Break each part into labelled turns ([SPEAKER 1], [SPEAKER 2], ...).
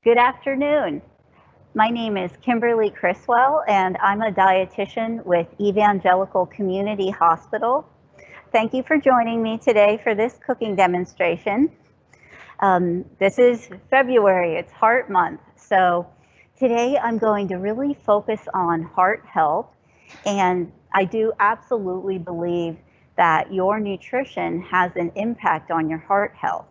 [SPEAKER 1] Good afternoon. My name is Kimberly Criswell, and I'm a dietitian with Evangelical Community Hospital. Thank you for joining me today for this cooking demonstration. This is February, it's Heart Month, so today I'm going to really focus on heart health, and I do absolutely believe that your nutrition has an impact on your heart health.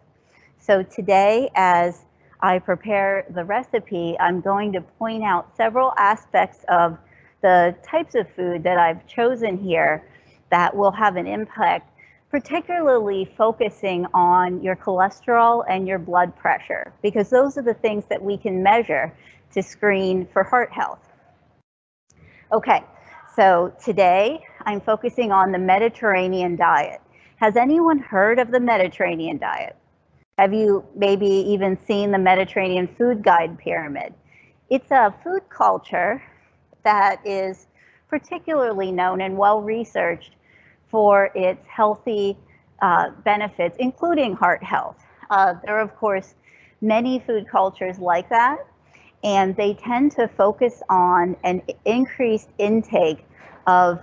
[SPEAKER 1] So today, as I prepare the recipe, I'm going to point out several aspects of the types of food that I've chosen here that will have an impact, particularly focusing on your cholesterol and your blood pressure, because those are the things that we can measure to screen for heart health. Okay, so today I'm focusing on the Mediterranean diet. Has anyone heard of the Mediterranean diet? Have you maybe even seen the Mediterranean Food Guide Pyramid? It's a food culture that is particularly known and well researched for its healthy benefits, including heart health. There are, of course, many food cultures like that, and they tend to focus on an increased intake of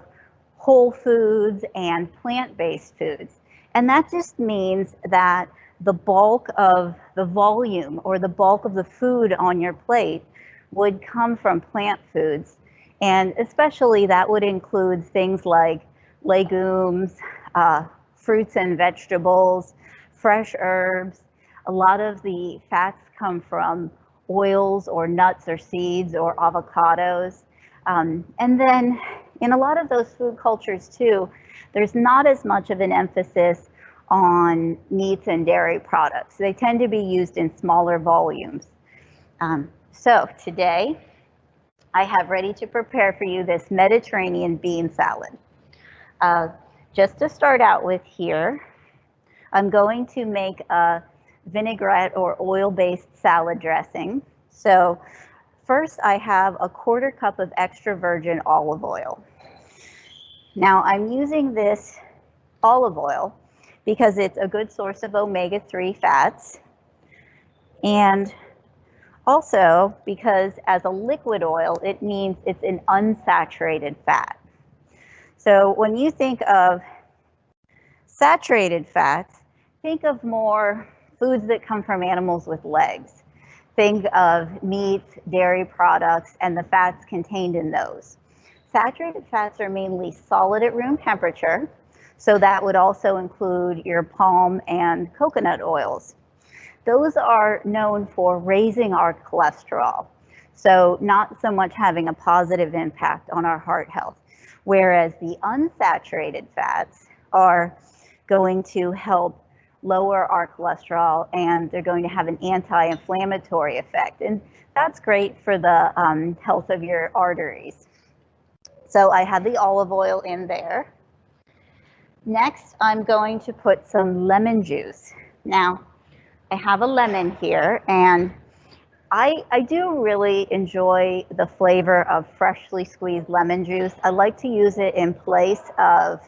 [SPEAKER 1] whole foods and plant-based foods. And that just means that the bulk of the volume or the bulk of the food on your plate would come from plant foods. And especially that would include things like legumes, fruits and vegetables, fresh herbs. A lot of the fats come from oils or nuts or seeds or avocados. And then in a lot of those food cultures too, there's not as much of an emphasis on meats and dairy products. They tend to be used in smaller volumes. So today, I have ready to prepare for you this Mediterranean bean salad. Just to start out with here, I'm going to make a vinaigrette or oil-based salad dressing. So first I have a 1/4 cup of extra virgin olive oil. Now I'm using this olive oil because it's a good source of omega-3 fats, and also because as a liquid oil, it means it's an unsaturated fat. So when you think of saturated fats, think of more foods that come from animals with legs. Think of meats, dairy products, and the fats contained in those. Saturated fats are mainly solid at room temperature, so that would also include your palm and coconut oils. Those are known for raising our cholesterol, so not so much having a positive impact on our heart health, whereas the unsaturated fats are going to help lower our cholesterol, and they're going to have an anti-inflammatory effect, and that's great for the health of your arteries. So I have the olive oil in there. Next, I'm going to put some lemon juice. Now, I have a lemon here, and I do really enjoy the flavor of freshly squeezed lemon juice. I like to use it in place of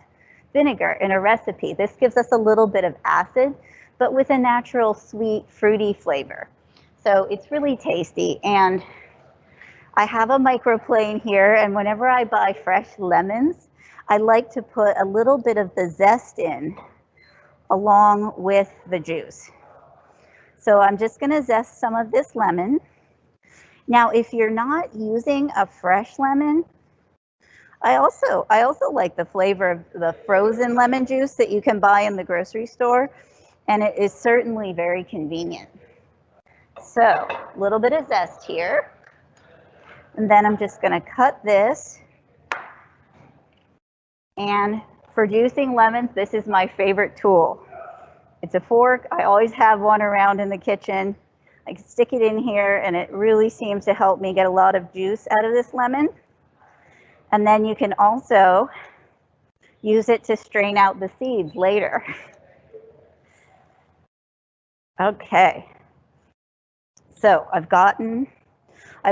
[SPEAKER 1] vinegar in a recipe. This gives us a little bit of acid, but with a natural sweet, fruity flavor. So it's really tasty, and I have a microplane here, and whenever I buy fresh lemons, I like to put a little bit of the zest in along with the juice. So I'm just gonna zest some of this lemon. Now, if you're not using a fresh lemon, I also like the flavor of the frozen lemon juice that you can buy in the grocery store, and it is certainly very convenient. So a little bit of zest here, and then I'm just gonna cut this. And for juicing lemons, this is my favorite tool. It's a fork. I always have one around in the kitchen. I can stick it in here, and it really seems to help me get a lot of juice out of this lemon. And then you can also use it to strain out the seeds later. Okay. So I've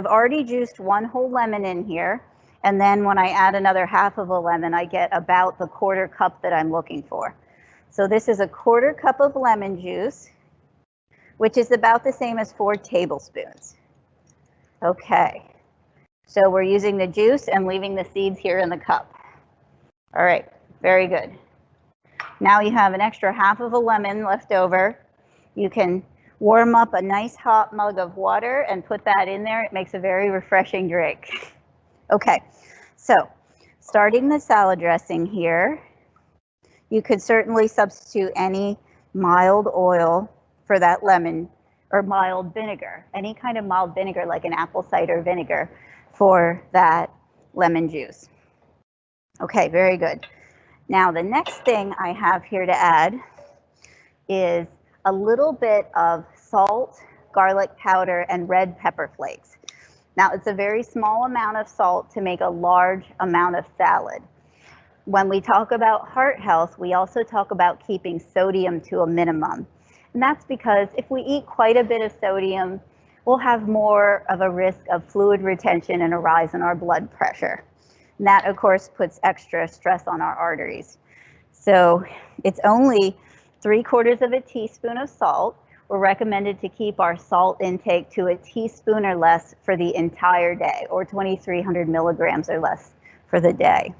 [SPEAKER 1] already juiced 1 whole lemon in here. And then when I add another half of a lemon, I get about the 1/4 cup that I'm looking for. So this is a 1/4 cup of lemon juice, which is about the same as 4 tablespoons. Okay, so we're using the juice and leaving the seeds here in the cup. All right, very good. Now you have an extra half of a lemon left over. You can warm up a nice hot mug of water and put that in there. It makes a very refreshing drink. Okay, so starting the salad dressing here, you could certainly substitute any mild oil for that lemon, or mild vinegar, any kind of mild vinegar like an apple cider vinegar for that lemon juice. Okay, very good. Now the next thing I have here to add is a little bit of salt, garlic powder, and red pepper flakes. Now it's a very small amount of salt to make a large amount of salad. When we talk about heart health, we also talk about keeping sodium to a minimum. And that's because if we eat quite a bit of sodium, we'll have more of a risk of fluid retention and a rise in our blood pressure. And that, of course, puts extra stress on our arteries. So it's only 3/4 of a teaspoon of salt. We're recommended to keep our salt intake to a teaspoon or less for the entire day, or 2,300 milligrams or less for the day.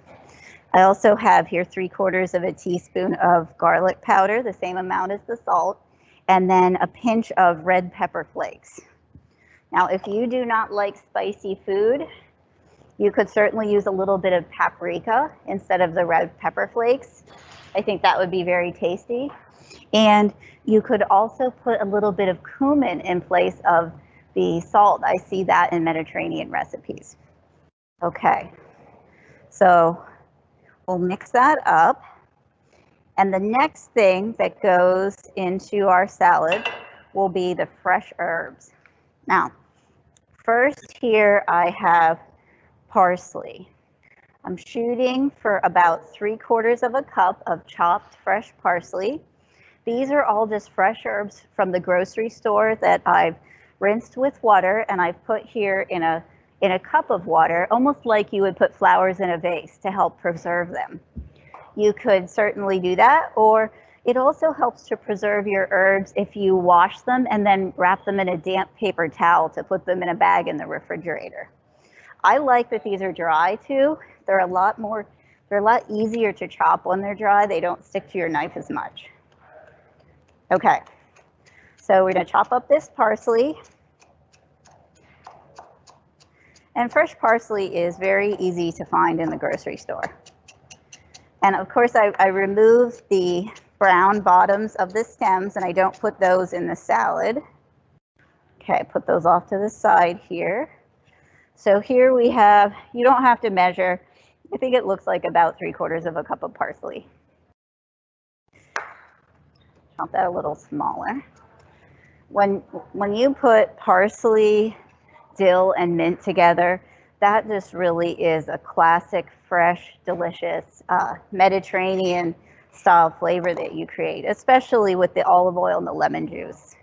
[SPEAKER 1] I also have here 3/4 of a teaspoon of garlic powder, the same amount as the salt, and then a pinch of red pepper flakes. Now, if you do not like spicy food, you could certainly use a little bit of paprika instead of the red pepper flakes. I think that would be very tasty. And you could also put a little bit of cumin in place of the salt. I see that in Mediterranean recipes. Okay, so we'll mix that up. And the next thing that goes into our salad will be the fresh herbs. Now, first here I have parsley. I'm shooting for about 3/4 of a cup of chopped fresh parsley. These are all just fresh herbs from the grocery store that I've rinsed with water, and I've put here in a cup of water, almost like you would put flowers in a vase to help preserve them. You could certainly do that, or it also helps to preserve your herbs if you wash them and then wrap them in a damp paper towel to put them in a bag in the refrigerator. I like that these are dry too. They're a lot easier to chop when they're dry. They don't stick to your knife as much. Okay, so we're gonna chop up this parsley. And fresh parsley is very easy to find in the grocery store. And of course, I remove the brown bottoms of the stems, and I don't put those in the salad. Okay, put those off to the side here. So here we have, you don't have to measure, I think it looks like about 3/4 of a cup of parsley. Chop that a little smaller. When you put parsley, dill, and mint together, that just really is a classic, fresh, delicious Mediterranean style flavor that you create, especially with the olive oil and the lemon juice.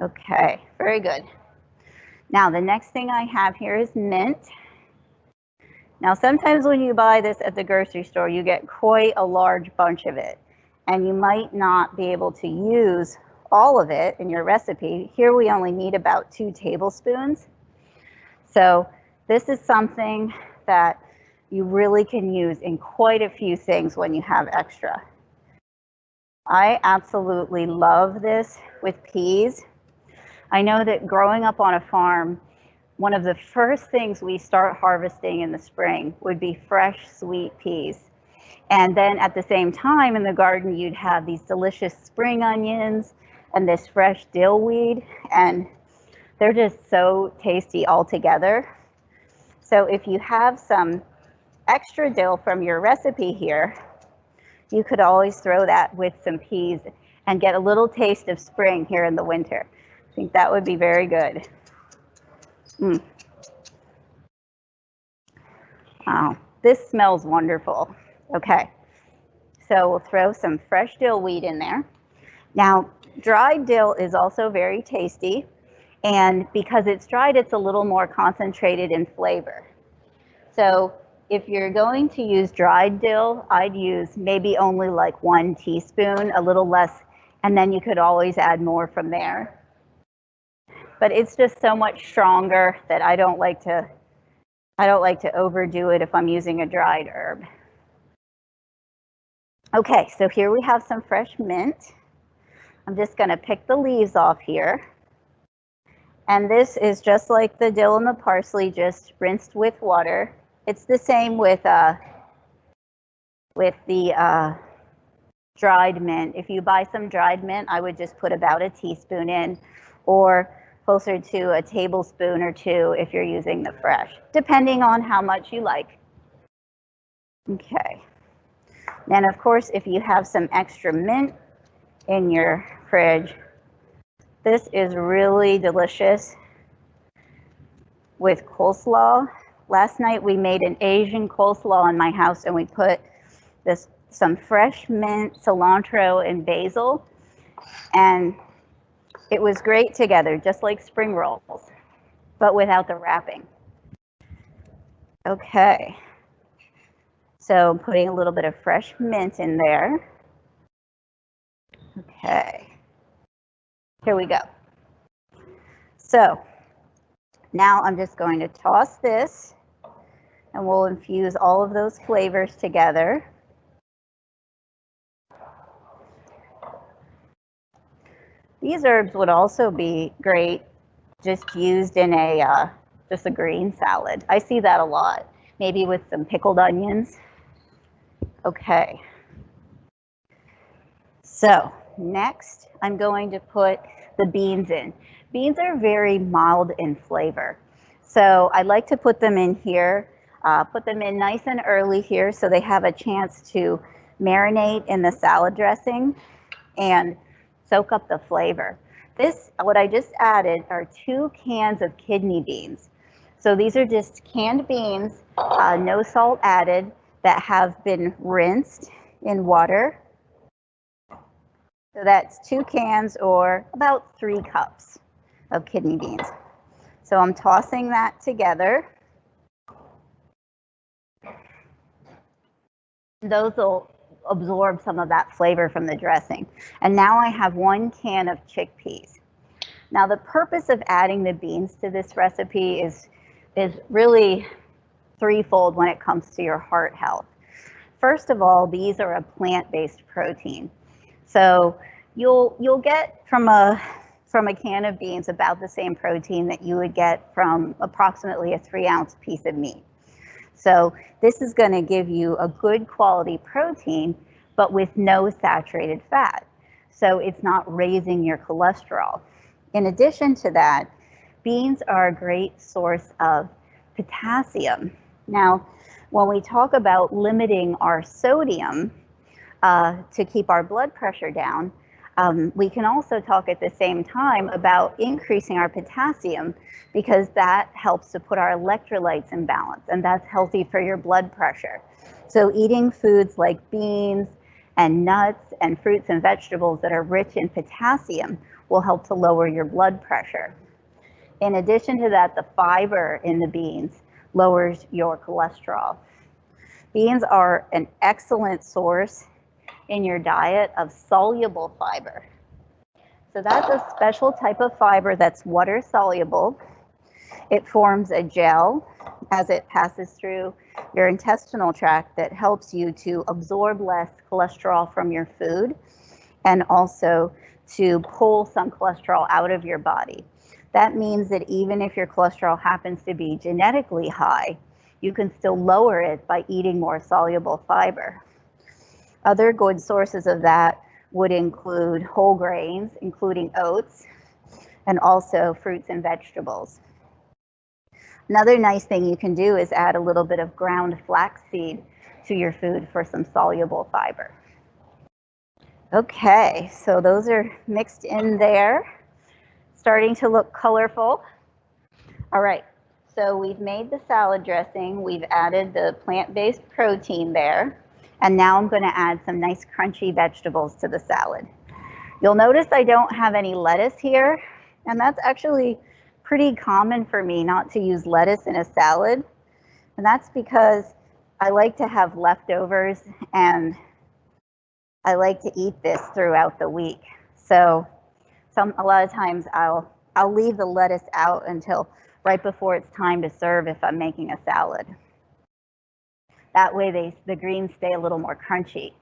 [SPEAKER 1] Okay, very good. Now the next thing I have here is mint. Now sometimes when you buy this at the grocery store, you get quite a large bunch of it, and you might not be able to use all of it in your recipe. Here we only need about 2 tablespoons. So this is something that you really can use in quite a few things when you have extra. I absolutely love this with peas. I know that growing up on a farm, one of the first things we start harvesting in the spring would be fresh, sweet peas. And then at the same time in the garden, you'd have these delicious spring onions and this fresh dill weed, and they're just so tasty all together. So if you have some extra dill from your recipe here, you could always throw that with some peas and get a little taste of spring here in the winter. I think that would be very good. Wow, this smells wonderful. Okay, so we'll throw some fresh dill weed in there. Now, dried dill is also very tasty, and because it's dried, it's a little more concentrated in flavor. So if you're going to use dried dill, I'd use maybe only like 1 teaspoon, a little less and then you could always add more from there. But it's just so much stronger that I don't like to overdo it if I'm using a dried herb. Okay, so here we have some fresh mint. I'm just going to pick the leaves off here. And this is just like the dill and the parsley, just rinsed with water. It's the same with the dried mint. If you buy some dried mint, I would just put about a teaspoon in, or closer to a tablespoon or two if you're using the fresh, depending on how much you like. Okay. And of course, if you have some extra mint in your fridge, this is really delicious with coleslaw. Last night we made an Asian coleslaw in my house, and we put some fresh mint, cilantro, and basil, and it was great together, just like spring rolls, but without the wrapping. Okay, so I'm putting a little bit of fresh mint in there. Okay, here we go. So now I'm just going to toss this, and we'll infuse all of those flavors together. These herbs would also be great just used in just a green salad. I see that a lot, maybe with some pickled onions. Okay. So next, I'm going to put the beans in. Beans are very mild in flavor, so I like to put them in here, put them in nice and early here so they have a chance to marinate in the salad dressing and soak up the flavor. What I just added are 2 cans of kidney beans. So these are just canned beans, no salt added, that have been rinsed in water. So that's 2 cans, or about 3 cups of kidney beans. So I'm tossing that together. Those will absorb some of that flavor from the dressing. And now I have 1 can of chickpeas. Now the purpose of adding the beans to this recipe is really threefold when it comes to your heart health. First of all, these are a plant-based protein. So you'll get from a can of beans about the same protein that you would get from approximately a 3-ounce piece of meat. So this is going to give you a good quality protein, but with no saturated fat. So it's not raising your cholesterol. In addition to that, beans are a great source of potassium. Now, when we talk about limiting our sodium to keep our blood pressure down, we can also talk at the same time about increasing our potassium, because that helps to put our electrolytes in balance, and that's healthy for your blood pressure. So eating foods like beans and nuts and fruits and vegetables that are rich in potassium will help to lower your blood pressure. In addition to that, the fiber in the beans lowers your cholesterol. Beans are an excellent source in your diet of soluble fiber. So that's a special type of fiber that's water soluble. It forms a gel as it passes through your intestinal tract that helps you to absorb less cholesterol from your food, and also to pull some cholesterol out of your body. That means that even if your cholesterol happens to be genetically high, you can still lower it by eating more soluble fiber. Other good sources of that would include whole grains, including oats, and also fruits and vegetables. Another nice thing you can do is add a little bit of ground flaxseed to your food for some soluble fiber. Okay, so those are mixed in there, starting to look colorful. All right, so we've made the salad dressing, we've added the plant-based protein there, and now I'm going to add some nice crunchy vegetables to the salad. You'll notice I don't have any lettuce here, and that's actually pretty common for me not to use lettuce in a salad, and that's because I like to have leftovers and I like to eat this throughout the week. So a lot of times I'll leave the lettuce out until right before it's time to serve if I'm making a salad. That way the greens stay a little more crunchy.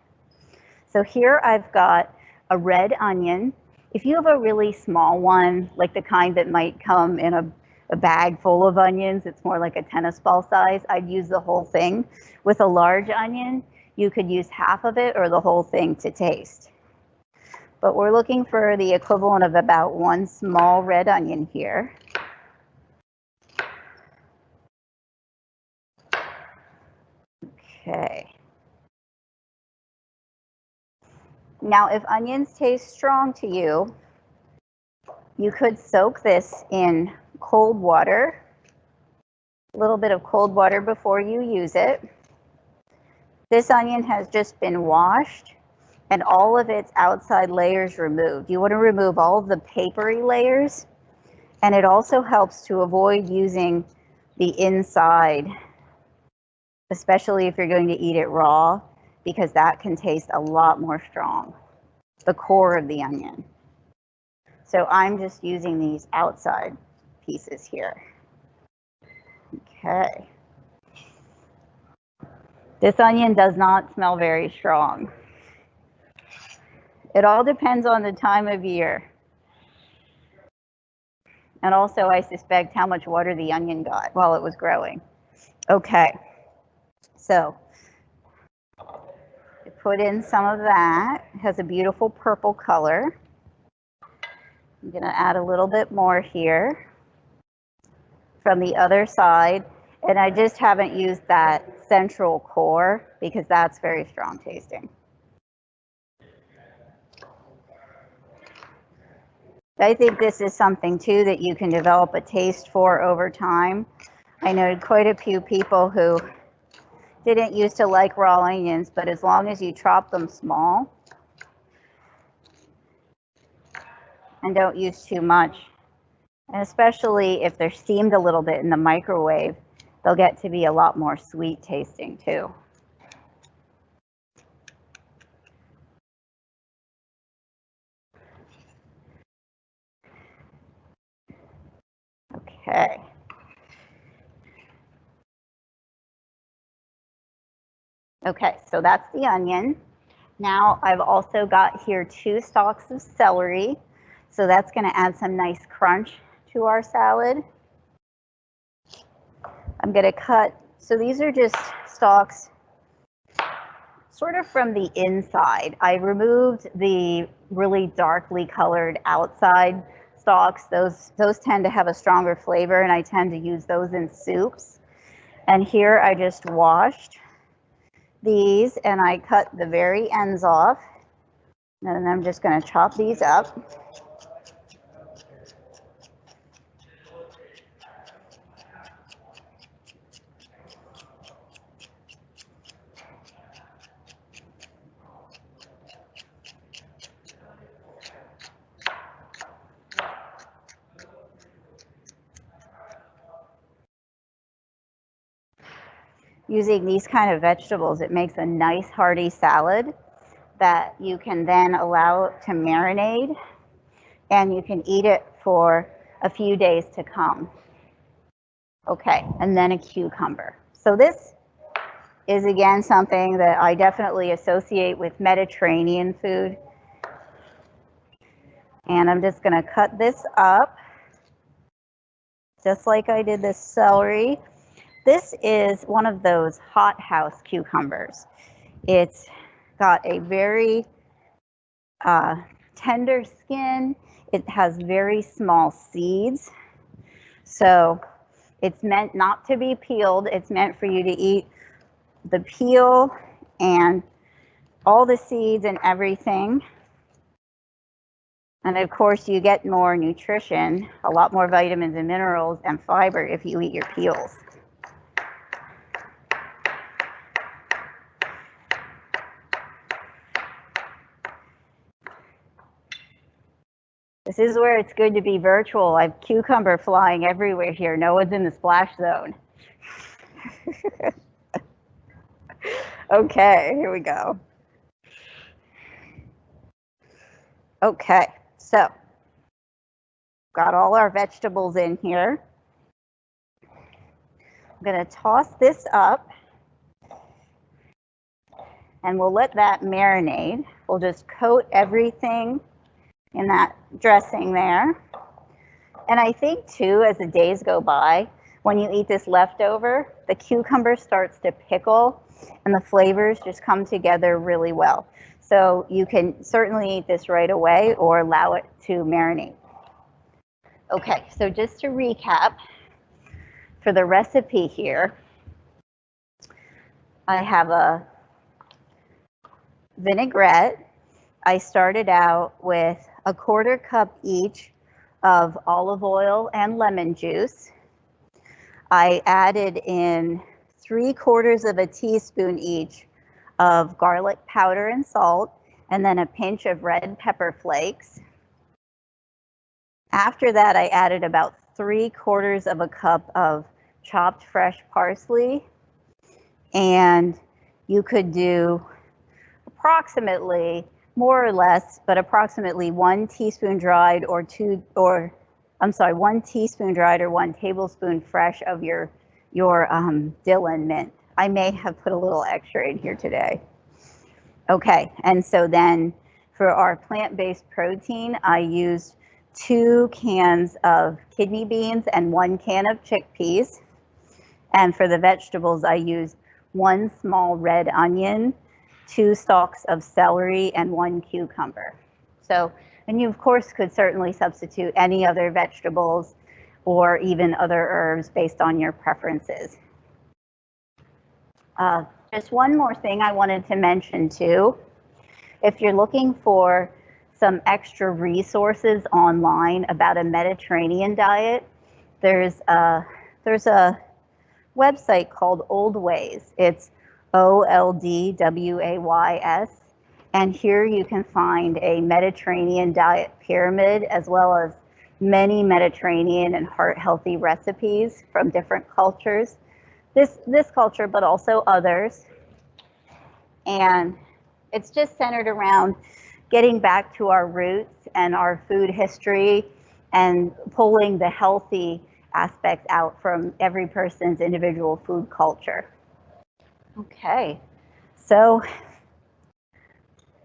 [SPEAKER 1] So here I've got a red onion. If you have a really small one, like the kind that might come in a bag full of onions, it's more like a tennis ball size, I'd use the whole thing. With a large onion, you could use half of it or the whole thing to taste. But we're looking for the equivalent of about one small red onion here. Okay. Now, if onions taste strong to you, you could soak this in cold water, a little bit of cold water before you use it. This onion has just been washed and all of its outside layers removed. You want to remove all of the papery layers, and it also helps to avoid using the inside, especially if you're going to eat it raw, because that can taste a lot more strong, the core of the onion. So I'm just using these outside pieces here. Okay. This onion does not smell very strong. It all depends on the time of year. And also, I suspect how much water the onion got while it was growing. Okay, so I put in some of that. It has a beautiful purple color. I'm going to add a little bit more here from the other side. And I just haven't used that central core because that's very strong tasting. I think this is something too that you can develop a taste for over time. I know quite a few people who didn't used to like raw onions, but as long as you chop them small and don't use too much, and especially if they're steamed a little bit in the microwave, they'll get to be a lot more sweet tasting too. Okay. Okay, so that's the onion. Now I've also got here 2 stalks of celery. So that's going to add some nice crunch to our salad. I'm going to cut, so these are just stalks sort of from the inside. I removed the really darkly colored outside stalks. Those tend to have a stronger flavor, and I tend to use those in soups. And here I just washed these and I cut the very ends off. And I'm just going to chop these up. Using these kind of vegetables, it makes a nice hearty salad that you can then allow to marinate, and you can eat it for a few days to come. Okay, and then a cucumber. So this is again something that I definitely associate with Mediterranean food. And I'm just going to cut this up just like I did this celery. This is one of those hothouse cucumbers. It's got a very tender skin. It has very small seeds. So it's meant not to be peeled. It's meant for you to eat the peel and all the seeds and everything. And of course, you get more nutrition, a lot more vitamins and minerals and fiber if you eat your peels. This is where it's good to be virtual. I have cucumber flying everywhere here. No one's in the splash zone. Okay, here we go. Okay, so got all our vegetables in here. I'm going to toss this up and we'll let that marinate. We'll just coat everything in that dressing there. And I think too, as the days go by, when you eat this leftover, the cucumber starts to pickle and the flavors just come together really well. So you can certainly eat this right away or allow it to marinate. Okay, so just to recap, for the recipe here, I have a vinaigrette. I started out with a 1/4 cup each of olive oil and lemon juice. I added in 3/4 of a teaspoon each of garlic powder and salt, and then a pinch of red pepper flakes. After that, I added about 3/4 of a cup of chopped fresh parsley, and you could do approximately, more or less, but approximately 1 teaspoon dried or 1 teaspoon dried or 1 tablespoon fresh of your dill and mint. I may have put a little extra in here today. Okay, and so then for our plant-based protein, I used 2 cans of kidney beans and 1 can of chickpeas. And for the vegetables, I used 1 small red onion, 2 stalks of celery, and 1 cucumber. So, and you of course could certainly substitute any other vegetables or even other herbs based on your preferences. Just one more thing I wanted to mention too. If you're looking for some extra resources online about a Mediterranean diet, there's a website called Old Ways. It's OLDWAYS, and here you can find a Mediterranean diet pyramid as well as many Mediterranean and heart-healthy recipes from different cultures. This culture, but also others. And it's just centered around getting back to our roots and our food history and pulling the healthy aspects out from every person's individual food culture. Okay, so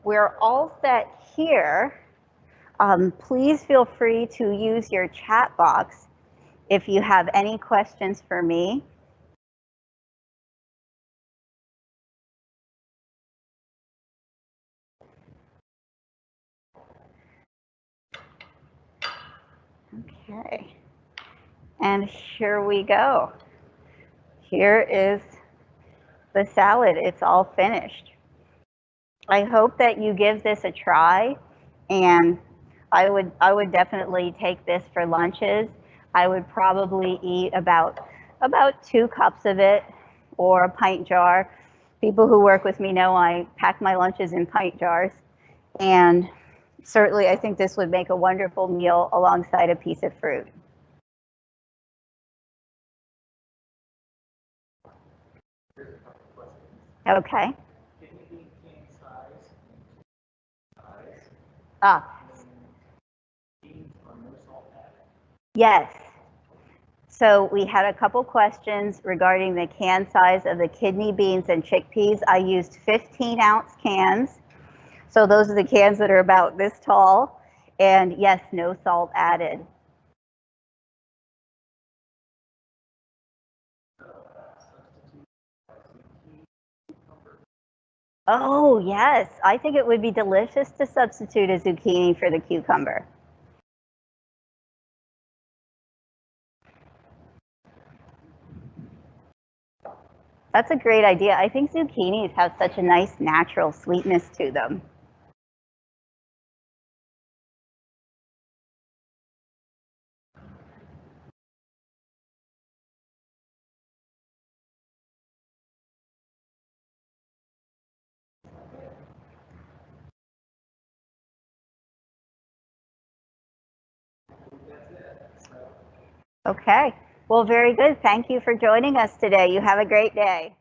[SPEAKER 1] we're all set here. Please feel free to use your chat box if you have any questions for me. Okay, and here we go. Here is the salad. It's all finished. I hope that you give this a try, and I would definitely take this for lunches. I would probably eat about 2 cups of it or a pint jar. People who work with me know I pack my lunches in pint jars, and certainly I think this would make a wonderful meal alongside a piece of fruit. Okay. Yes. So we had a couple questions regarding the can size of the kidney beans and chickpeas. I used 15-ounce cans. So those are the cans that are about this tall. And yes, no salt added. Oh, yes. I think it would be delicious to substitute a zucchini for the cucumber. That's a great idea. I think zucchinis have such a nice natural sweetness to them. Okay. Well, very good. Thank you for joining us today. You have a great day.